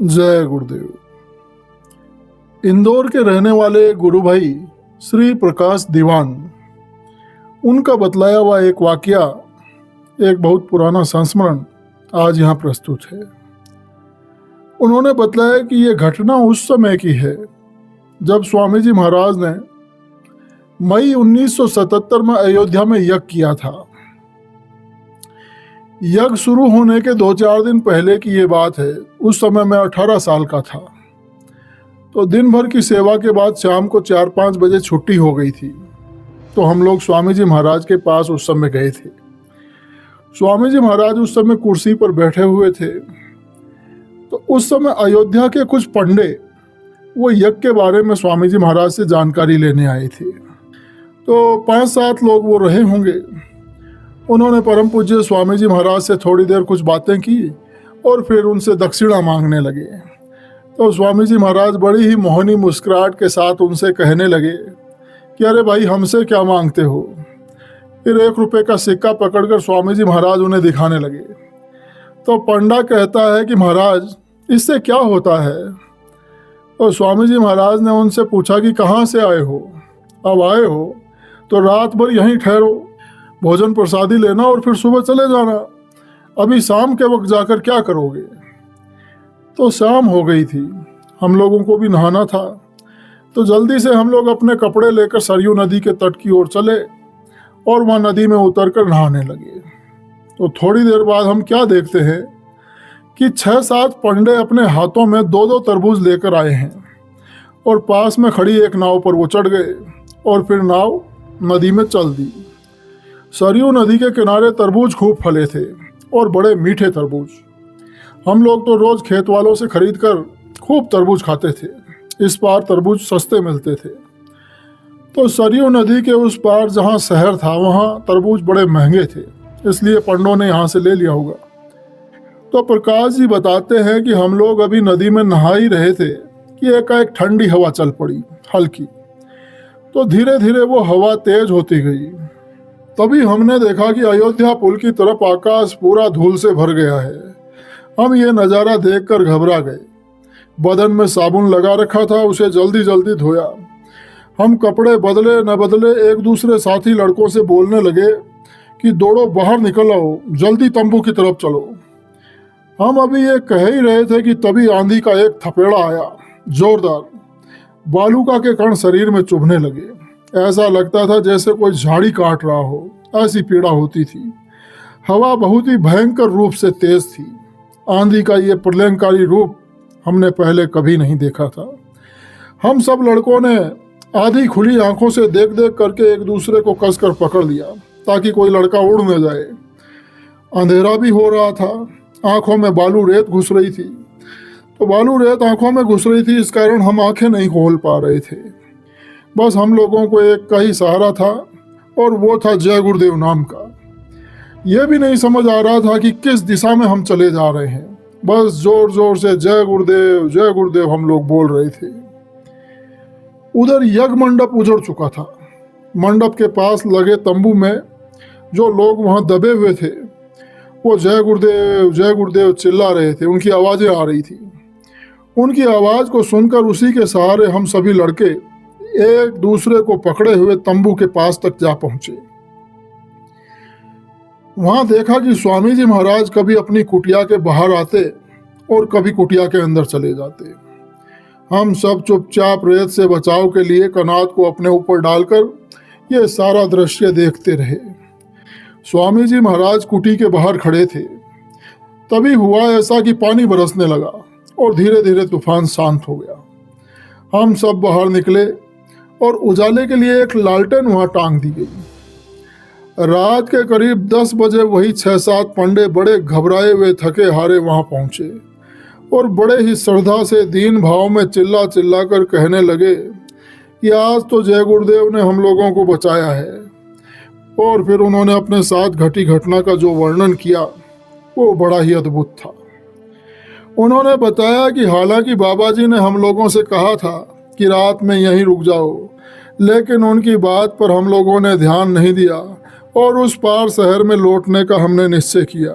जय गुरुदेव। इंदौर के रहने वाले गुरु भाई श्री प्रकाश दीवान, उनका बतलाया हुआ एक वाकया, एक बहुत पुराना संस्मरण आज यहाँ प्रस्तुत है। उन्होंने बतलाया कि ये घटना उस समय की है जब स्वामी जी महाराज ने मई 1977 में अयोध्या में यज्ञ किया था। यज्ञ शुरू होने के 2-4 दिन पहले की ये बात है। उस समय मैं 18 साल का था। तो दिन भर की सेवा के बाद शाम को 4-5 बजे छुट्टी हो गई थी। तो हम लोग स्वामी जी महाराज के पास उस समय गए थे। स्वामी जी महाराज उस समय कुर्सी पर बैठे हुए थे। तो उस समय अयोध्या के कुछ पंडे वो यज्ञ के बारे में स्वामी जी महाराज से जानकारी लेने आए थे। तो 5-7 लोग वो रहे होंगे। उन्होंने परम पूज्य स्वामी जी महाराज से थोड़ी देर कुछ बातें की और फिर उनसे दक्षिणा मांगने लगे। तो स्वामी जी महाराज बड़ी ही मोहनी मुस्कुराहट के साथ उनसे कहने लगे कि अरे भाई, हमसे क्या मांगते हो। फिर 1 रुपये का सिक्का पकड़कर स्वामी जी महाराज उन्हें दिखाने लगे। तो पंडा कहता है कि महाराज, इससे क्या होता है। और स्वामी जी महाराज ने उनसे पूछा कि कहाँ से आए हो। अब आए हो तो रात भर यहीं ठहरो, भोजन प्रसादी लेना और फिर सुबह चले जाना। अभी शाम के वक्त जाकर क्या करोगे। तो शाम हो गई थी, हम लोगों को भी नहाना था। तो जल्दी से हम लोग अपने कपड़े लेकर सरयू नदी के तट की ओर चले और वहाँ नदी में उतरकर नहाने लगे। तो थोड़ी देर बाद हम क्या देखते हैं कि 6-7 पंडे अपने हाथों में 2-2 तरबूज लेकर आए हैं और पास में खड़ी एक नाव पर वो चढ़ गए और फिर नाव नदी में चल दी। सरयू नदी के किनारे तरबूज खूब फले थे और बड़े मीठे तरबूज। हम लोग तो रोज खेत वालों से खरीद कर खूब तरबूज खाते थे। इस पार तरबूज सस्ते मिलते थे। तो सरयू नदी के उस पार जहाँ शहर था वहाँ तरबूज बड़े महंगे थे, इसलिए पंडों ने यहाँ से ले लिया होगा। तो प्रकाश जी बताते हैं कि हम लोग अभी नदी में नहा ही रहे थे कि एकाएक ठंडी हवा चल पड़ी, हल्की। तो धीरे धीरे वो हवा तेज होती गई। तभी हमने देखा कि अयोध्या पुल की तरफ आकाश पूरा धूल से भर गया है। हम ये नज़ारा देखकर घबरा गए। बदन में साबुन लगा रखा था, उसे जल्दी जल्दी धोया। हम कपड़े बदले न बदले एक दूसरे साथी लड़कों से बोलने लगे कि दौड़ो, बाहर निकल आओ, जल्दी तंबू की तरफ चलो। हम अभी ये कह ही रहे थे कि तभी आंधी का एक थपेड़ा आया, जोरदार। बालूका के कण शरीर में चुभने लगे। ऐसा लगता था जैसे कोई झाड़ी काट रहा हो, ऐसी पीड़ा होती थी। हवा बहुत ही भयंकर रूप से तेज थी। आंधी का ये प्रलयंकारी रूप हमने पहले कभी नहीं देखा था। हम सब लड़कों ने आधी खुली आंखों से देख देख करके एक दूसरे को कसकर पकड़ लिया ताकि कोई लड़का उड़ न जाए। अंधेरा भी हो रहा था, आंखों में बालू रेत घुस रही थी। तो बालू रेत आंखों में घुस रही थी, इस कारण हम आंखें नहीं खोल पा रहे थे। बस हम लोगों को एक का ही सहारा था और वो था जय गुरुदेव नाम का। यह भी नहीं समझ आ रहा था कि किस दिशा में हम चले जा रहे हैं। बस जोर जोर से जय गुरुदेव हम लोग बोल रहे थे। उधर यज्ञ मंडप उजड़ चुका था। मंडप के पास लगे तंबू में जो लोग वहां दबे हुए थे वो जय गुरुदेव चिल्ला रहे थे। उनकी आवाजें आ रही थी। उनकी आवाज को सुनकर उसी के सहारे हम सभी लड़के एक दूसरे को पकड़े हुए तंबू के पास तक जा पहुंचे। वहां देखा कि स्वामी जी महाराज कभी अपनी कुटिया के बाहर आते और कभी कुटिया के अंदर चले जाते। हम सब चुपचाप रेत से बचाव के लिए कनात को अपने ऊपर डालकर ये सारा दृश्य देखते रहे। स्वामी जी महाराज कुटी के बाहर खड़े थे। तभी हुआ ऐसा कि पानी बरसने लगा और धीरे धीरे तूफान शांत हो गया। हम सब बाहर निकले और उजाले के लिए एक लालटेन वहां टांग दी गई। रात के करीब 10 बजे वही 6-7 पंडे बड़े घबराए हुए थके हारे वहां पहुंचे और बड़े ही श्रद्धा से दीन भाव में चिल्ला चिल्ला कर कहने लगे कि आज तो जय गुरुदेव ने हम लोगों को बचाया है। और फिर उन्होंने अपने साथ घटी घटना का जो वर्णन किया वो बड़ा ही अद्भुत था। उन्होंने बताया कि हालांकि बाबा जी ने हम लोगों से कहा था कि रात में यहीं रुक जाओ, लेकिन उनकी बात पर हम लोगों ने ध्यान नहीं दिया और उस पार शहर में लौटने का हमने निश्चय किया।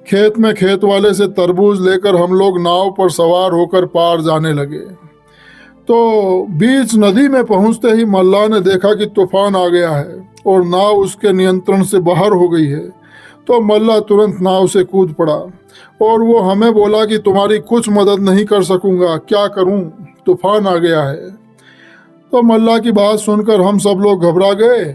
खेत में खेत वाले से तरबूज लेकर हम लोग नाव पर सवार होकर पार जाने लगे। तो बीच नदी में पहुंचते ही मल्लाह ने देखा कि तूफान आ गया है और नाव उसके नियंत्रण से बाहर हो गई है। तो मल्लाह तुरंत नाव से कूद पड़ा और वो हमें बोला कि तुम्हारी कुछ मदद नहीं कर सकूंगा, क्या करूं, तूफान आ गया है। तो मल्लाह की बात सुनकर हम सब लोग घबरा गए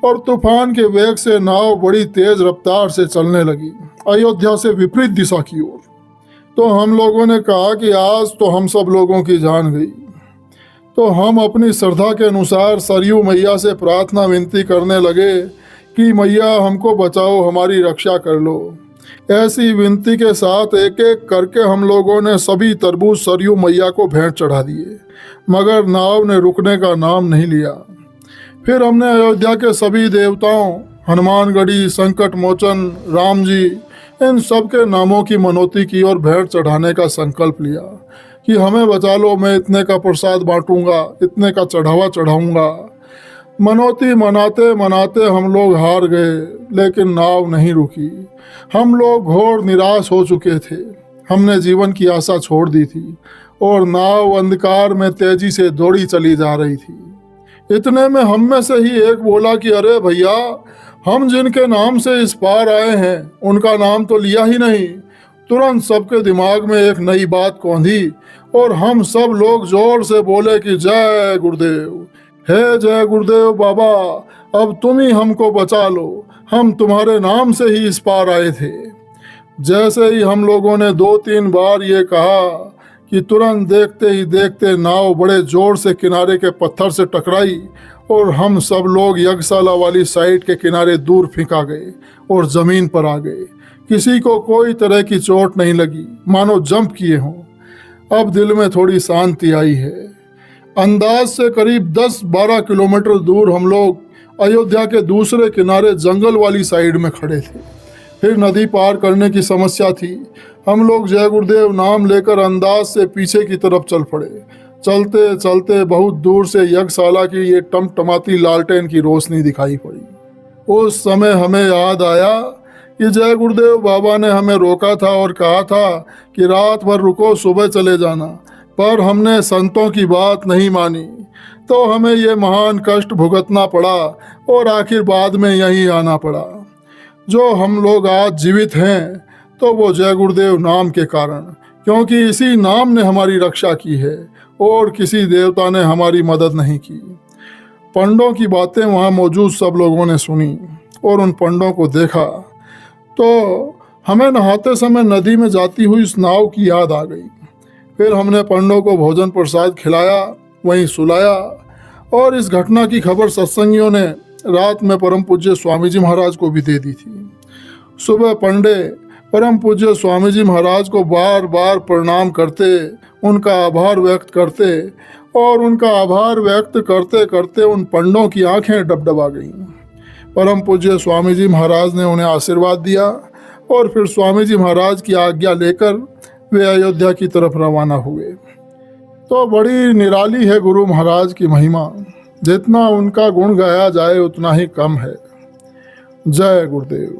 और तूफान के वेग से नाव बड़ी तेज रफ्तार से चलने लगी, अयोध्या से विपरीत दिशा की ओर। तो हम लोगों ने कहा कि आज तो हम सब लोगों की जान गई। तो हम अपनी श्रद्धा के अनुसार सरयू मैया से प्रार्थना विनती करने लगे कि मैया हमको बचाओ, हमारी रक्षा कर लो। ऐसी विनती के साथ एक एक करके हम लोगों ने सभी तरबूज सरयू मैया को भेंट चढ़ा दिए, मगर नाव ने रुकने का नाम नहीं लिया। फिर हमने अयोध्या के सभी देवताओं, हनुमानगढ़ी, संकट मोचन, राम जी, इन सब के नामों की मनौती की और भेंट चढ़ाने का संकल्प लिया कि हमें बचा लो, मैं इतने का प्रसाद बांटूंगा, इतने का चढ़ावा चढ़ाऊंगा। मनौती मनाते मनाते हम लोग हार गए, लेकिन नाव नहीं रुकी। हम लोग घोर निराश हो चुके थे। हमने जीवन की आशा छोड़ दी थी और नाव अंधकार में तेजी से दौड़ी चली जा रही थी। इतने में हम में से ही एक बोला कि अरे भैया, हम जिनके नाम से इस पार आए हैं उनका नाम तो लिया ही नहीं। तुरंत सबके दिमाग में एक नई बात कौंधी और हम सब लोग जोर से बोले कि जय गुरुदेव, हे जय गुरुदेव बाबा, अब तुम ही हमको बचा लो, हम तुम्हारे नाम से ही इस पार आए थे। जैसे ही हम लोगों ने 2-3 बार ये कहा कि तुरंत देखते ही देखते नाव बड़े जोर से किनारे के पत्थर से टकराई और हम सब लोग यज्ञशाला वाली साइड के किनारे दूर फेंका गए और जमीन पर आ गए। किसी को कोई तरह की चोट नहीं लगी, मानो जंप किए हों। अब दिल में थोड़ी शांति आई है। अंदाज से करीब 10-12 किलोमीटर दूर हम लोग अयोध्या के दूसरे किनारे जंगल वाली साइड में खड़े थे। फिर नदी पार करने की समस्या थी। हम लोग जय गुरुदेव नाम लेकर अंदाज से पीछे की तरफ चल पड़े। चलते चलते बहुत दूर से यज्ञशाला की ये टमटमाती लालटेन की रोशनी दिखाई पड़ी। उस समय हमें याद आया कि जय गुरुदेव बाबा ने हमें रोका था और कहा था कि रात भर रुको, सुबह चले जाना, पर हमने संतों की बात नहीं मानी, तो हमें ये महान कष्ट भुगतना पड़ा और आखिर बाद में यहीं आना पड़ा। जो हम लोग आज जीवित हैं तो वो जय गुरुदेव नाम के कारण, क्योंकि इसी नाम ने हमारी रक्षा की है और किसी देवता ने हमारी मदद नहीं की। पंडों की बातें वहाँ मौजूद सब लोगों ने सुनी और उन पंडों को देखा तो हमें नहाते समय नदी में जाती हुई इस नाव की याद आ गई। फिर हमने पंडों को भोजन प्रसाद खिलाया, वहीं सुलाया और इस घटना की खबर सत्संगियों ने रात में परम पूज्य स्वामी जी महाराज को भी दे दी थी। सुबह पंडे परम पूज्य स्वामी जी महाराज को बार बार प्रणाम करते, उनका आभार व्यक्त करते और उनका आभार व्यक्त करते करते उन पंडों की आंखें डबडबा गईं। परम पूज्य स्वामी जी महाराज ने उन्हें आशीर्वाद दिया और फिर स्वामी जी महाराज की आज्ञा लेकर वे अयोध्या की तरफ रवाना हुए। तो बड़ी निराली है गुरु महाराज की महिमा, जितना उनका गुण गाया जाए उतना ही कम है। जय गुरुदेव।